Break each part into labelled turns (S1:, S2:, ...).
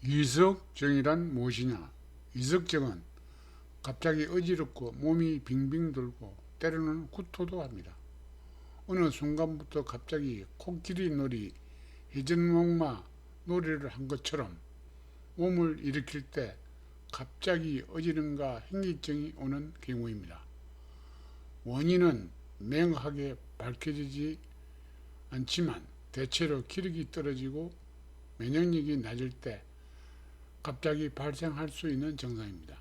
S1: 이석증이란 무엇이냐? 이석증은 갑자기 어지럽고 몸이 빙빙 돌고 때로는 구토도 합니다. 어느 순간부터 갑자기 코끼리 놀이, 회전목마 놀이를 한 것처럼 몸을 일으킬 때 갑자기 어지럼과 현기증이 오는 경우입니다. 원인은 명확하게 밝혀지지 않지만 대체로 기력이 떨어지고 면역력이 낮을 때 갑자기 발생할 수 있는 증상입니다.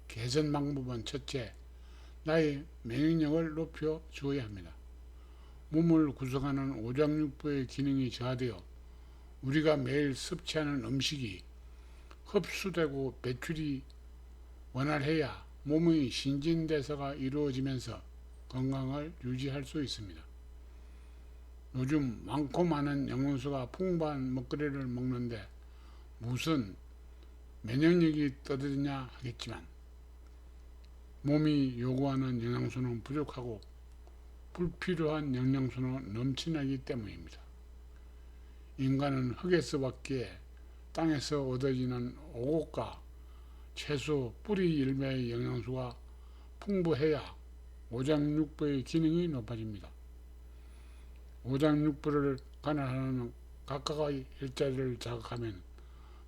S1: 개선 방법은 첫째, 나의 면역력을 높여 주어야 합니다. 몸을 구성하는 오장육부의 기능이 저하되어 우리가 매일 섭취하는 음식이 흡수되고 배출이 원활해야 몸의 신진대사가 이루어지면서 건강을 유지할 수 있습니다. 요즘 많고 많은 영양소가 풍부한 먹거리를 먹는데 무슨 면역력이 떨어지냐 하겠지만 몸이 요구하는 영양소는 부족하고 불필요한 영양소는 넘쳐나기 때문입니다. 인간은 흙에서 왔기에 땅에서 얻어지는 오곡과 채소, 뿌리, 열매의 영양소가 풍부해야 오장육부의 기능이 높아집니다. 오장육부를 관할하는 각각의 혈자리를 자극하면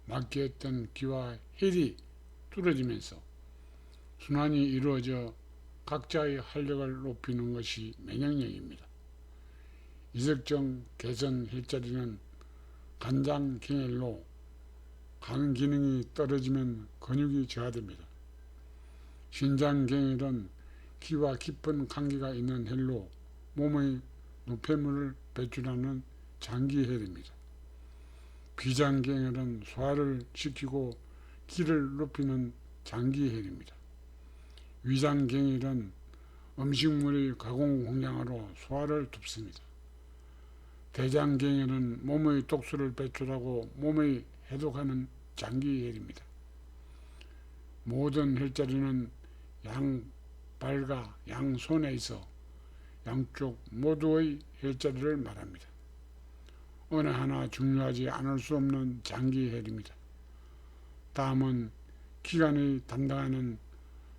S1: 막혀있던 기와 혈이 뚫어지면서 순환이 이루어져 각자의 활력을 높이는 것이 면역력입니다. 이석증 개선 혈자리는 간장경혈로 간 기능이 떨어지면 근육이 저하됩니다. 신장경혈은 기와 깊은 관계가 있는 혈로 몸의 노폐물을 배출하는 장기혈입니다. 비장경혈은 소화를 시키고 기를 높이는 장기혈입니다. 위장경혈은 음식물의 가공 공장으로 소화를 돕습니다. 대장경혈은 몸의 독소를 배출하고 몸의 해독하는 장기혈입니다. 모든 혈자리는 양발과 양손에 있어 양쪽 모두의 혈자리를 말합니다. 어느 하나 중요하지 않을 수 없는 장기혈입니다. 다음은 기관을 담당하는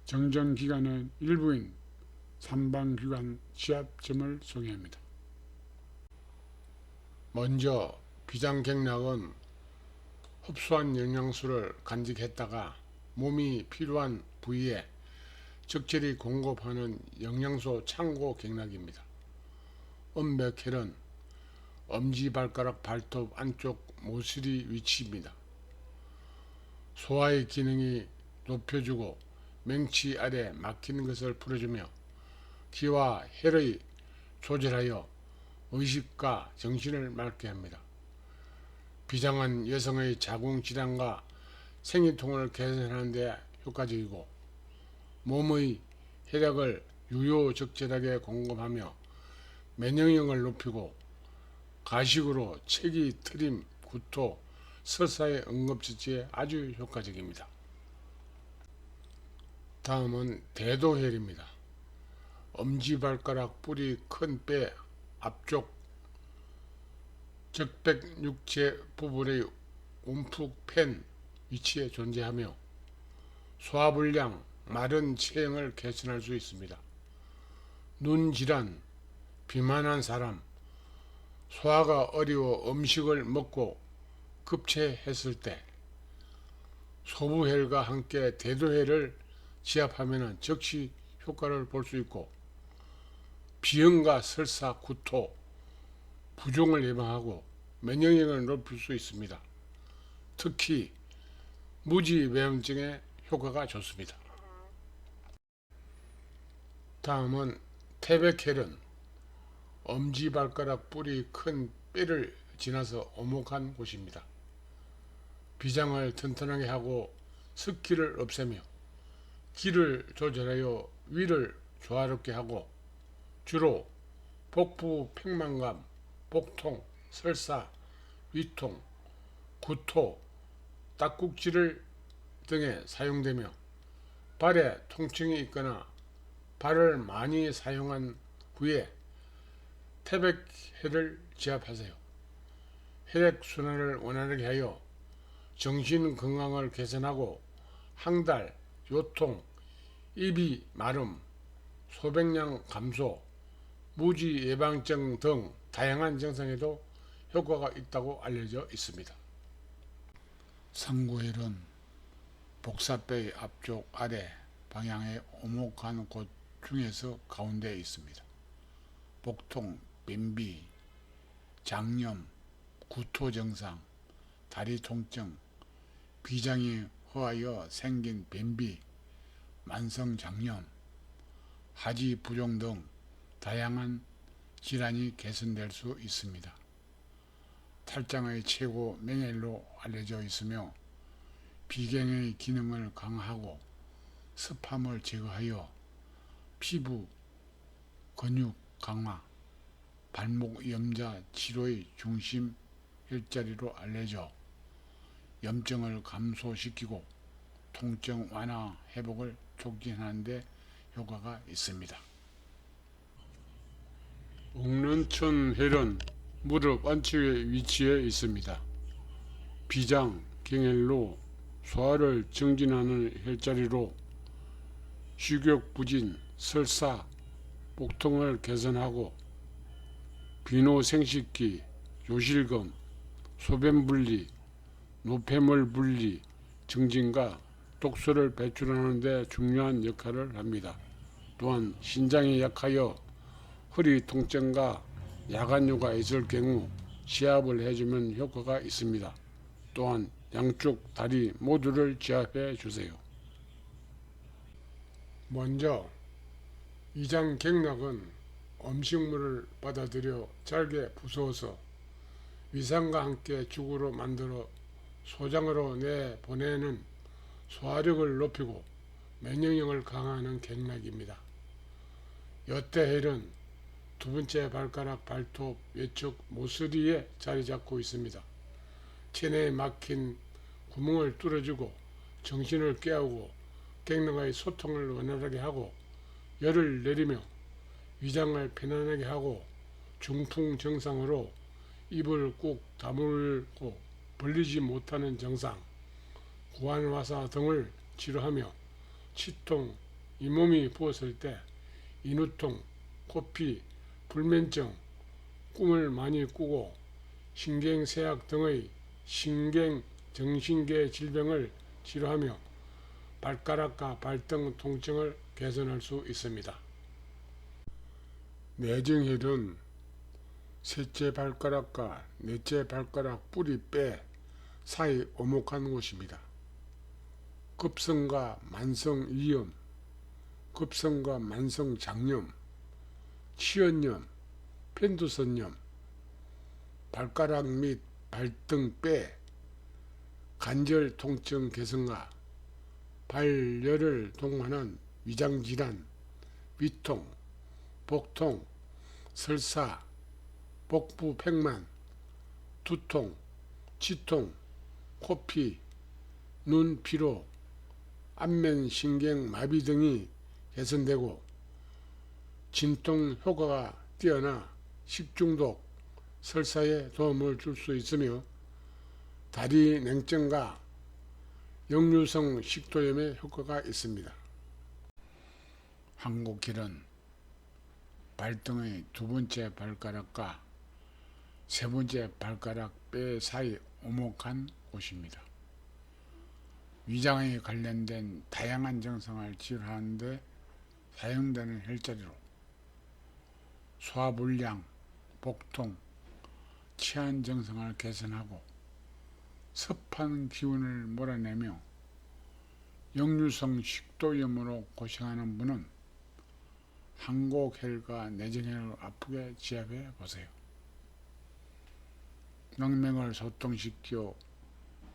S1: 정전기관의 일부인 삼방기관 지압점을 소개합니다. 먼저 비장경락은 흡수한 영양소를 간직했다가 몸이 필요한 부위에 적절히 공급하는 영양소 창고 경락입니다. 음백혈은 엄지발가락 발톱 안쪽 모서리 위치입니다. 소화의 기능이 높여주고 맹치 아래 막힌 것을 풀어주며 기와 혈의 조절하여 의식과 정신을 맑게 합니다. 비장은 여성의 자궁질환과 생리통을 개선하는 데 효과적이고 몸의 혈액을 유효적절하게 공급하며 면역력을 높이고 가식으로 체기, 트림, 구토, 설사의 응급처치에 아주 효과적입니다. 다음은 대도혈입니다. 엄지발가락 뿌리 큰 뼈 앞쪽 적백육체 부분의 움푹 팬 위치에 존재하며 소화불량, 마른 체형을 개선할 수 있습니다. 눈질환, 비만한 사람, 소화가 어려워 음식을 먹고 급체했을 때 소부혈과 함께 대도혈을 지압하면 즉시 효과를 볼 수 있고 비염과 설사, 구토, 부종을 예방하고 면역력을 높일 수 있습니다. 특히 무지외염증에 효과가 좋습니다. 다음은 태백혈은 엄지발가락 뿌리 큰 뼈를 지나서 오목한 곳입니다. 비장을 튼튼하게 하고 습기를 없애며 기를 조절하여 위를 조화롭게 하고 주로 복부 팽만감, 복통, 설사, 위통, 구토, 딱꾹질 등에 사용되며 발에 통증이 있거나 발을 많이 사용한 후에 태백혈을 지압하세요. 혈액순환을 원활하게 하여 정신 건강을 개선하고 항달, 요통, 입이 마름, 소변량 감소, 무지 예방증 등 다양한 증상에도 효과가 있다고 알려져 있습니다. 상고혈은 복사뼈의 앞쪽 아래 방향의 오목한 곳 중에서 가운데에 있습니다. 복통, 변비, 장염, 구토 증상, 다리 통증, 비장이 허하여 생긴 변비, 만성 장염, 하지 부종 등 다양한 질환이 개선될 수 있습니다. 탈장의 최고 명혈로 알려져 있으며 비경의 기능을 강화하고 습함을 제거하여 피부, 근육 강화, 발목 염좌 치료의 중심 일자리로 알려져 염증을 감소시키고 통증 완화 회복을 촉진하는 데 효과가 있습니다. 옥런천혈은 무릎 안치의 위치에 있습니다. 비장, 경혈로 소화를 증진하는 혈자리로 식욕 부진, 설사, 복통을 개선하고 비노 생식기, 요실금, 소변 분리, 노폐물 분리 증진과 독소를 배출하는 데 중요한 역할을 합니다. 또한 신장이 약하여 허리 통증과 야간유가 있을 경우 시합을 해주면 효과가 있습니다. 또한 양쪽 다리 모두를 지압해 주세요. 먼저 위장경락은 음식물을 받아들여 잘게 부수어서 위산과 함께 죽으로 만들어 소장으로 내보내는 소화력을 높이고 면역력을 강화하는 경락입니다. 여태혈은 두 번째 발가락 발톱 외측 모서리에 자리 잡고 있습니다. 체내에 막힌 구멍을 뚫어주고 정신을 깨우고 갱락의 소통을 원활하게 하고 열을 내리며 위장을 편안하게 하고 중풍 증상으로 입을 꾹 다물고 벌리지 못하는 증상, 구안화사 등을 치료하며 치통, 잇몸이 부었을 때 인후통, 코피, 불면증, 꿈을 많이 꾸고 신경쇠약 등의 신경정신계 질병을 치료하며 발가락과 발등 통증을 개선할 수 있습니다. 내정혈은 셋째 발가락과 넷째 발가락 뿌리뼈 사이 오목한 곳입니다. 급성과 만성 위염, 급성과 만성 장염, 치연염, 편두선염, 발가락 및 발등뼈, 관절 통증 개선과 발열을 동반한 위장질환, 위통, 복통, 설사, 복부 팽만, 두통, 치통, 코피, 눈 피로, 안면 신경 마비 등이 개선되고 진통 효과가 뛰어나 식중독, 설사에 도움을 줄 수 있으며 다리 냉증과 역류성 식도염에 효과가 있습니다. 한곡혈은 발등의 두 번째 발가락과 세 번째 발가락 뼈 사이 오목한 곳입니다. 위장에 관련된 다양한 증상을 치료하는 데 사용되는 혈자리로 소화불량, 복통, 치안 증상을 개선하고 습한 기운을 몰아내며 역류성 식도염으로 고생하는 분은 한곡혈과 내정혈을 아프게 지압해 보세요. 명맥을 소통시켜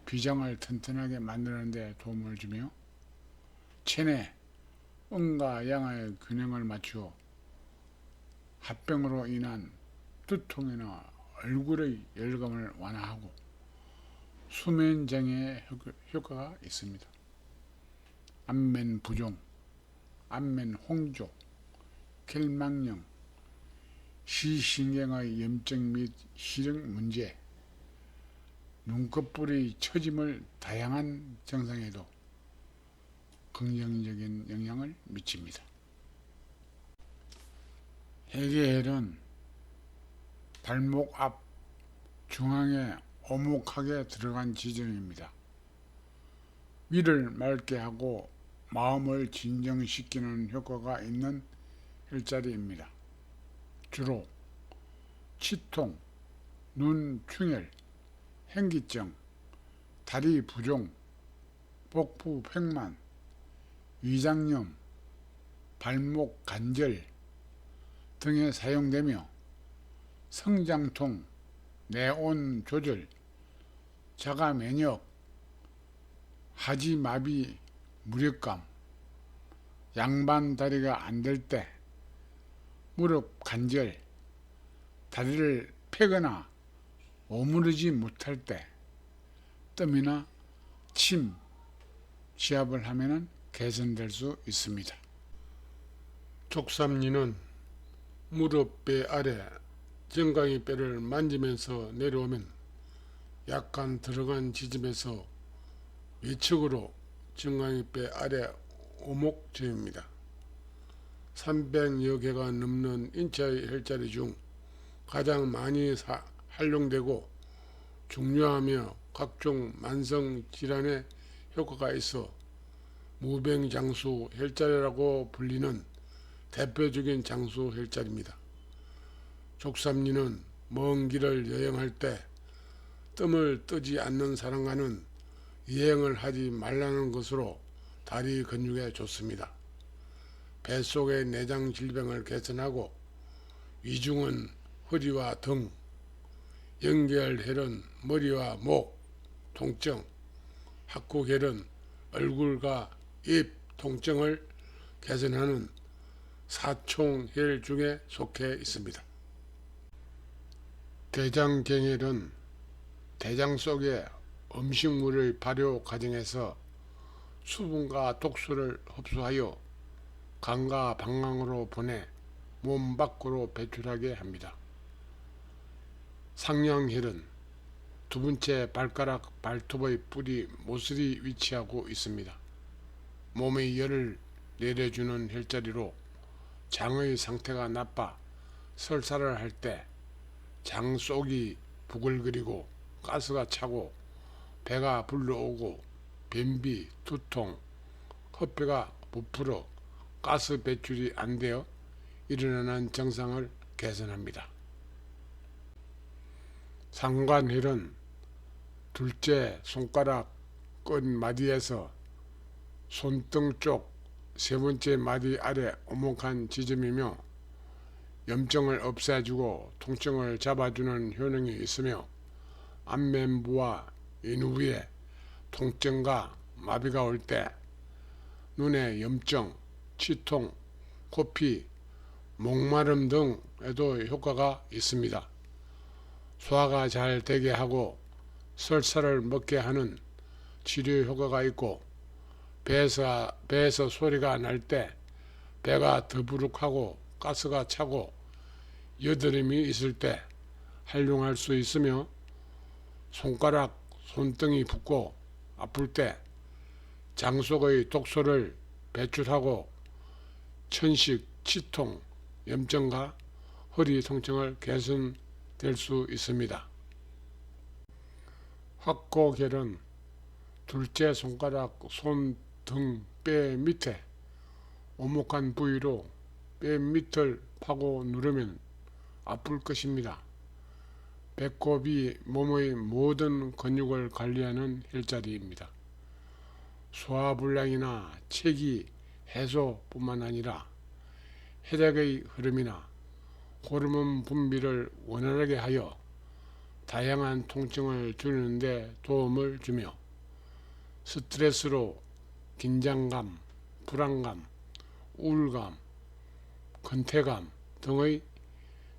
S1: 비장을 튼튼하게 만드는 데 도움을 주며 체내 음과 양의 균형을 맞추어 합병으로 인한 두통이나 얼굴의 열감을 완화하고 수면장애에 효과가 있습니다. 안면 부종, 안면 홍조, 결막염, 시신경의 염증 및 시력 문제,
S2: 눈꺼풀의 처짐을 다양한 증상에도 긍정적인 영향을 미칩니다. 해계혈은 발목 앞 중앙에 오목하게 들어간 지점입니다. 위를 맑게 하고 마음을 진정시키는 효과가 있는 혈자리입니다. 주로 치통, 눈 충혈, 현기증, 다리 부종, 복부 팽만, 위장염, 발목 관절 등에 사용되며 성장통, 내온 조절, 자가 면역, 하지마비, 무력감, 양반 다리가 안 될 때, 무릎 관절, 다리를 펴거나 오므리지 못할 때, 뜸이나 침, 시합을 하면 개선될 수 있습니다.
S1: 족삼리는 무릎 배 아래 정강이 뼈를 만지면서 내려오면 약간 들어간 지점에서 외측으로 정강이 뼈 아래 오목점입니다. 300여 개가 넘는 인체의 혈자리 중 가장 많이 활용되고 중요하며 각종 만성 질환에 효과가 있어 무병장수 혈자리라고 불리는 대표적인 장수 혈자리입니다. 족삼리는 먼 길을 여행할 때 뜸을 뜨지 않는 사람과는 여행을 하지 말라는 것으로 다리 근육에 좋습니다. 뱃속의 내장 질병을 개선하고 위중은 허리와 등, 연결혈은 머리와 목 통증, 합구혈은 얼굴과 입 통증을 개선하는 사총혈 중에 속해 있습니다. 대장경혈은 대장 속의 음식물의 발효 과정에서 수분과 독소를 흡수하여 간과 방광으로 보내 몸 밖으로 배출하게 합니다. 상냥혈은 두 번째 발가락 발톱의 뿌리 모서리 위치하고 있습니다. 몸의 열을 내려주는 혈자리로 장의 상태가 나빠 설사를 할 때 장 속이 부글거리고 가스가 차고 배가 불러오고 변비, 두통, 헛배가 부풀어 가스 배출이 안 되어 일어나는 증상을 개선합니다. 상관혈은 둘째 손가락 끝마디에서 손등 쪽 세 번째 마디 아래 오목한 지점이며 염증을 없애주고 통증을 잡아주는 효능이 있으며 안면부와 인후부에 통증과 마비가 올 때 눈의 염증, 치통, 코피, 목마름 등에도 효과가 있습니다. 소화가 잘 되게 하고 설사를 먹게 하는 치료 효과가 있고 배에서 소리가 날 때 배가 더부룩하고 가스가 차고 여드름이 있을 때 활용할 수 있으며 손가락, 손등이 붓고 아플 때 장 속의 독소를 배출하고 천식, 치통, 염증과 허리 통증을 개선될 수 있습니다. 확고혈은 둘째 손가락, 손, 등, 뼈 밑에 오목한 부위로 뼈 밑을 파고 누르면 아플 것입니다. 배꼽이 몸의 모든 근육을 관리하는 혈자리입니다. 소화불량이나 체기 해소뿐만 아니라 혈액의 흐름이나 호르몬 분비를 원활하게 하여 다양한 통증을 줄이는 데 도움을 주며 스트레스로 긴장감, 불안감, 우울감, 근태감 등의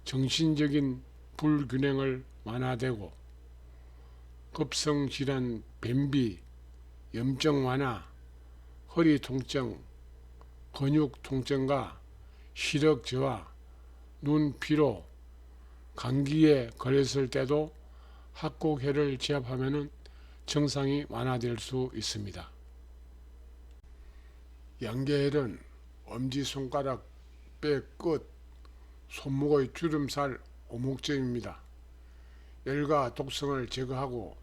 S1: 정신적인 불균형을 완화되고 급성질환, 변비, 염증 완화, 허리 통증, 근육 통증과 시력 저하, 눈 피로, 감기에 걸렸을 때도 합곡해를 지압하면 증상이 완화될 수 있습니다. 양계혈은 엄지손가락 뼈 끝, 손목의 주름살 오목점입니다. 열과 독성을 제거하고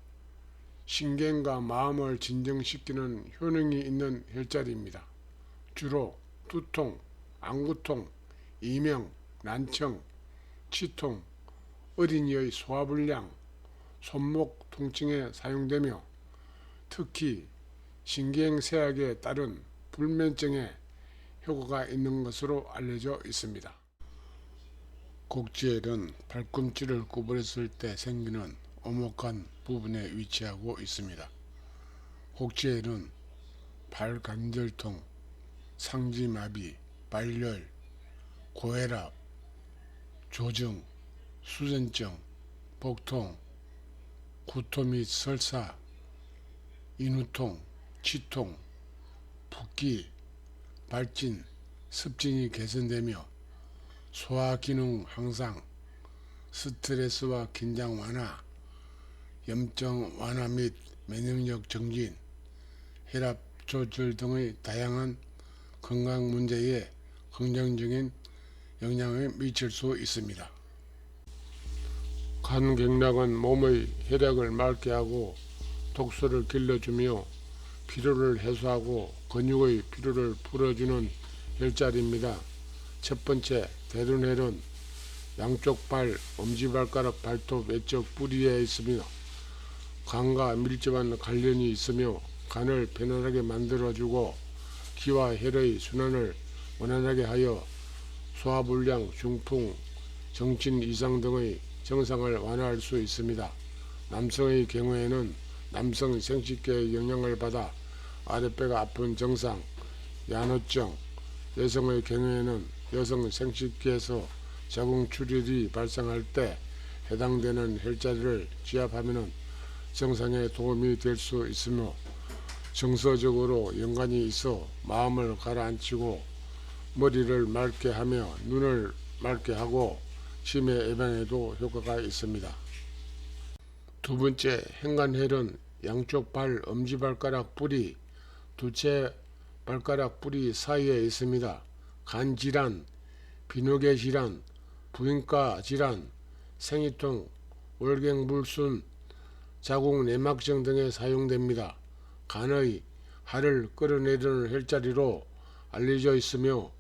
S1: 신경과 마음을 진정시키는 효능이 있는 혈자리입니다. 주로 두통, 안구통, 이명, 난청, 치통, 어린이의 소화불량, 손목 통증에 사용되며 특히 신경쇠약에 따른 불면증에 효과가 있는 것으로 알려져 있습니다. 곡지혈은 발꿈치를 구부렸을 때 생기는 오목한 부분에 위치하고 있습니다. 곡지혈은 발관절통, 상지마비, 발열, 고혈압, 조증, 수전증, 복통, 구토 및 설사, 인후통, 치통, 붓기, 발진, 습진이 개선되며 소화기능 향상, 스트레스와 긴장 완화, 염증 완화 및 면역력 증진, 혈압 조절 등의 다양한 건강 문제에 긍정적인 영향을 미칠 수 있습니다. 간경락은 몸의 혈액을 맑게 하고 독소를 길러주며 피로를 해소하고 근육의 피로를 풀어주는 혈자리입니다. 첫 번째, 대둔혈은 양쪽 발, 엄지발가락 발톱 외쪽 뿌리에 있으며 간과 밀접한 관련이 있으며 간을 편안하게 만들어주고 기와 혈의 순환을 원활하게 하여 소화불량, 중풍, 정신 이상 등의 증상을 완화할 수 있습니다. 남성의 경우에는 남성 생식기의 영향을 받아 아랫배가 아픈 증상, 야노증, 여성의 경우에는 여성 생식기에서 자궁 출혈이 발생할 때 해당되는 혈자리를 지압하면 증상에 도움이 될 수 있으며 정서적으로 연관이 있어 마음을 가라앉히고 머리를 맑게 하며 눈을 맑게 하고 치매 예방에도 효과가 있습니다. 두 번째, 행간혈은 양쪽 발 엄지발가락 뿌리, 두째 발가락 뿌리 사이에 있습니다. 간질환, 비뇨기 질환, 부인과 질환, 생이통, 월경불순, 자궁 내막증 등에 사용됩니다. 간의 할을 끌어내리는 혈자리로 알려져 있으며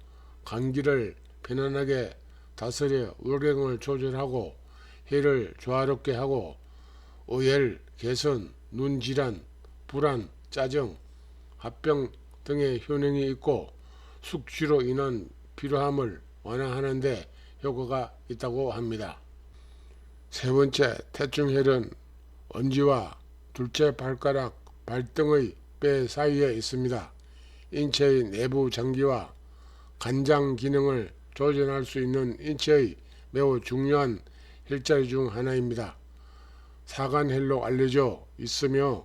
S1: 간기를 편안하게 다스려 월경을 조절하고 혈을 조화롭게 하고 어혈 개선, 눈질환, 불안, 짜증, 합병 등의 효능이 있고 숙취로 인한 피로함을 완화하는 데 효과가 있다고 합니다. 세 번째, 태충혈은 엄지와 둘째 발가락, 발등의 뼈 사이에 있습니다. 인체의 내부 장기와 간장 기능을 조절할 수 있는 인체의 매우 중요한 혈자리 중 하나입니다. 사간혈로 알려져 있으며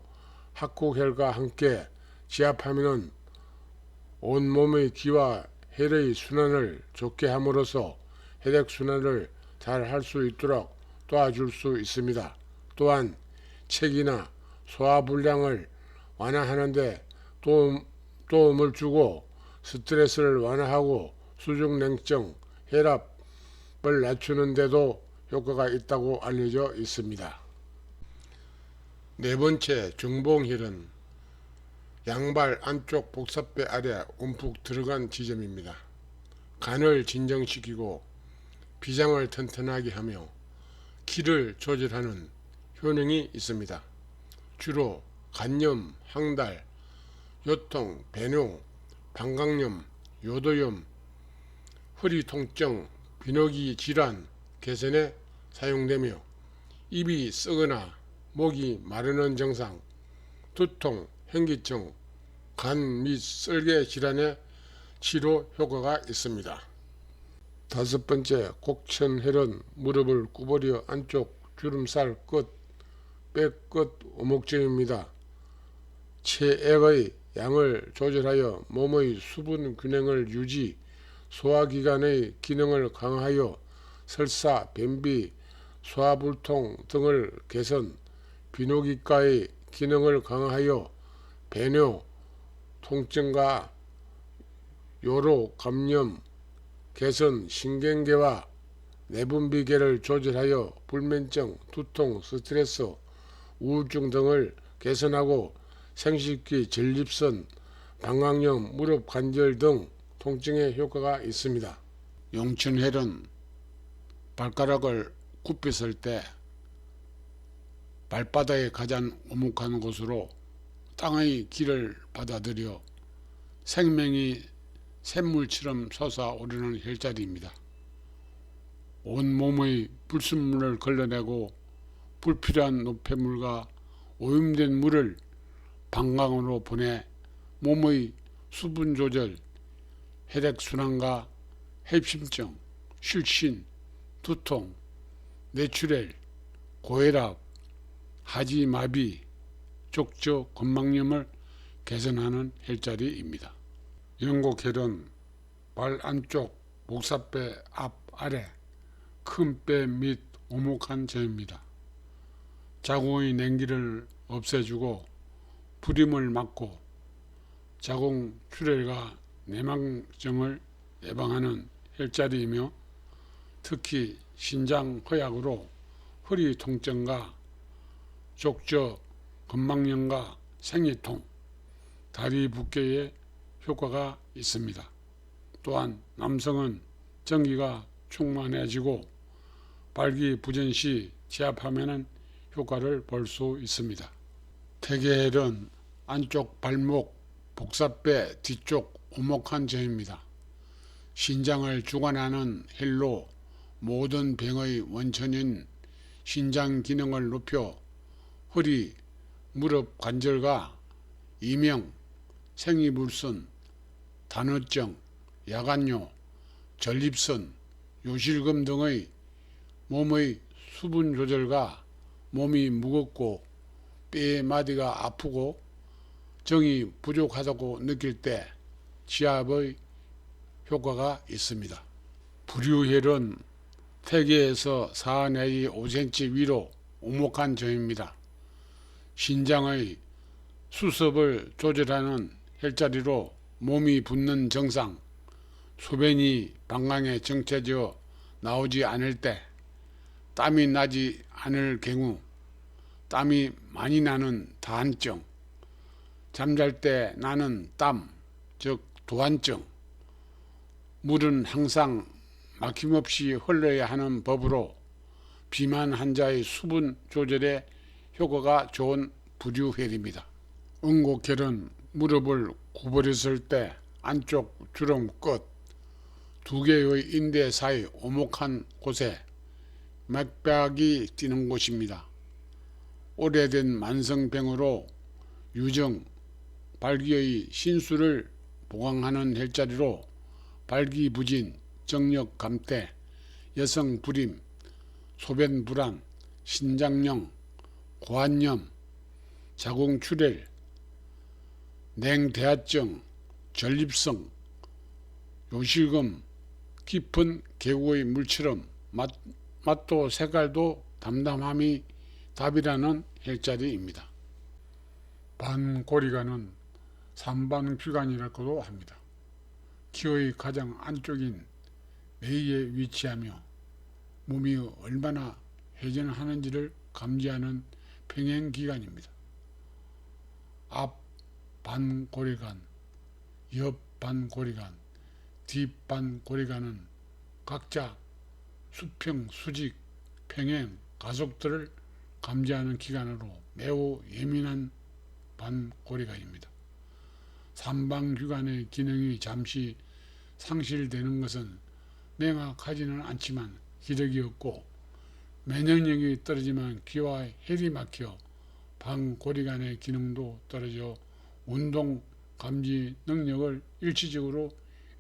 S1: 합곡혈과 함께 지압하면 온몸의 기와 혈의 순환을 좋게 함으로써 혈액순환을 잘 할 수 있도록 도와줄 수 있습니다. 또한 체기나 소화불량을 완화하는 데 도움을 주고 스트레스를 완화하고 수족냉증, 혈압을 낮추는 데도 효과가 있다고 알려져 있습니다. 네 번째, 중봉혈은 양발 안쪽 복사뼈 아래 움푹 들어간 지점입니다. 간을 진정시키고 비장을 튼튼하게 하며 기를 조절하는 효능이 있습니다. 주로 간염, 항달, 요통, 배뇨, 방광염, 요도염, 허리 통증, 비뇨기 질환 개선에 사용되며 입이 썩거나 목이 마르는 증상, 두통, 현기증, 간 및 설계 질환의 치료 효과가 있습니다. 다섯 번째, 곡천혈은 무릎을 구부려 안쪽 주름살 끝, 뼈 끝 오목증입니다. 체액의 양을 조절하여 몸의 수분 균형을 유지, 소화기관의 기능을 강화하여 설사, 변비, 소화불통 등을 개선, 비뇨기과의 기능을 강화하여 배뇨, 통증과 요로, 감염, 개선, 신경계와 내분비계를 조절하여 불면증, 두통, 스트레스, 우울증 등을 개선하고 생식기, 전립선, 방광염, 무릎 관절 등 통증에 효과가 있습니다.
S2: 용천혈은 발가락을 굽혔을 때 발바닥에 가장 오목한 곳으로 땅의 기를 받아들여 생명이 샘물처럼 솟아오르는 혈자리입니다. 온몸의 불순물을 걸러내고 불필요한 노폐물과 오염된 물을 방광으로 보내 몸의 수분 조절, 혈액순환과 협심증, 실신, 두통, 뇌출혈, 고혈압, 하지마비, 족저, 건망염을 개선하는 혈자리입니다. 영곡혈은 발 안쪽 목사뼈 앞 아래 큰 뼈 및 오목한 점입니다. 자궁의 냉기를 없애주고 불임을 막고 자궁 출혈과 내막증을 예방하는 혈자리이며 특히 신장 허약으로 허리 통증과 족저, 건망염과 생리통, 다리 붓기에 효과가 있습니다. 또한 남성은 정기가 충만해지고 발기부전 시 지압하면 효과를 볼 수 있습니다. 태계혈은 안쪽 발목 복사뼈 뒤쪽 오목한 점입니다. 신장을 주관하는 혈로 모든 병의 원천인 신장 기능을 높여 허리, 무릎 관절과 이명, 생리불순, 단어증, 야간요, 전립선, 요실금 등의 몸의 수분 조절과 몸이 무겁고 뼈의 마디가 아프고 정이 부족하다고 느낄 때 지압의 효과가 있습니다. 부류혈은 태계에서 4 내지 5cm 위로 오목한 점입니다. 신장의 수습을 조절하는 혈자리로 몸이 붓는 정상, 소변이 방광에 정체되어 나오지 않을 때, 땀이 나지 않을 경우, 땀이 많이 나는 다한증, 잠잘 때 나는 땀, 즉 도한증, 물은 항상 막힘없이 흘러야 하는 법으로 비만 환자의 수분 조절에 효과가 좋은 부류혈입니다. 응곡혈은 무릎을 구부렸을 때 안쪽 주름 끝 두 개의 인대 사이 오목한 곳에 맥박이 뛰는 곳입니다. 오래된 만성병으로 유정, 발기의 신수를 보강하는 혈자리로 발기부진, 정력 감퇴, 여성 불임, 소변 불안, 신장염, 고환염, 자궁 출혈, 냉대하증, 전립성, 요실금, 깊은 계구의 물처럼 맛도 색깔도 담담함이 답이라는 혈자리입니다. 반고리관은 삼반규관이라고도 합니다. 기의 가장 안쪽인 뇌에 위치하며 몸이 얼마나 회전하는지를 감지하는 평행기관입니다. 앞 반고리관, 옆 반고리관, 뒷 반고리관은 각자 수평, 수직, 평행, 가속도를 감지하는 기관으로 매우 예민한 반고리관입니다. 삼방규관의 기능이 잠시 상실되는 것은 명확하지는 않지만 기력이 없고 면역력이 떨어지면 기와 혈이 막혀 반고리관의 기능도 떨어져 운동 감지 능력을 일시적으로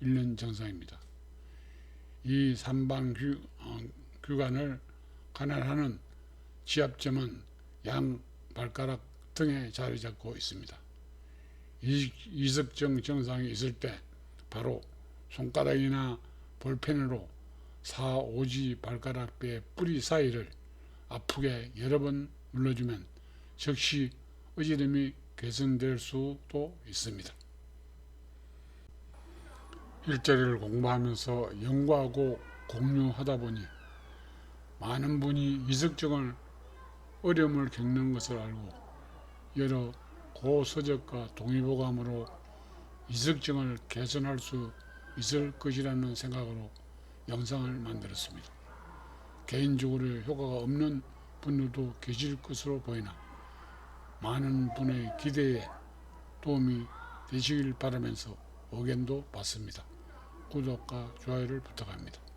S2: 잃는 증상입니다. 이 삼방규관을 관할하는 지압점은 양 발가락 등에 자리 잡고 있습니다. 이석증 증상이 있을 때 바로 손가락이나 볼펜으로 4, 5지 발가락뼈의 뿌리 사이를 아프게 여러 번 눌러주면 즉시 어지럼이 개선될 수도 있습니다. 일자리를 공부하면서 연구하고 공유하다 보니 많은 분이 이석증을 어려움을 겪는 것을 알고 여러 고서적과 동의보감으로 이석증을 개선할 수 있을 것이라는 생각으로 영상을 만들었습니다. 개인적으로 효과가 없는 분들도 계실 것으로 보이나 많은 분의 기대에 도움이 되시길 바라면서 의견도 받습니다. 구독과 좋아요를 부탁합니다.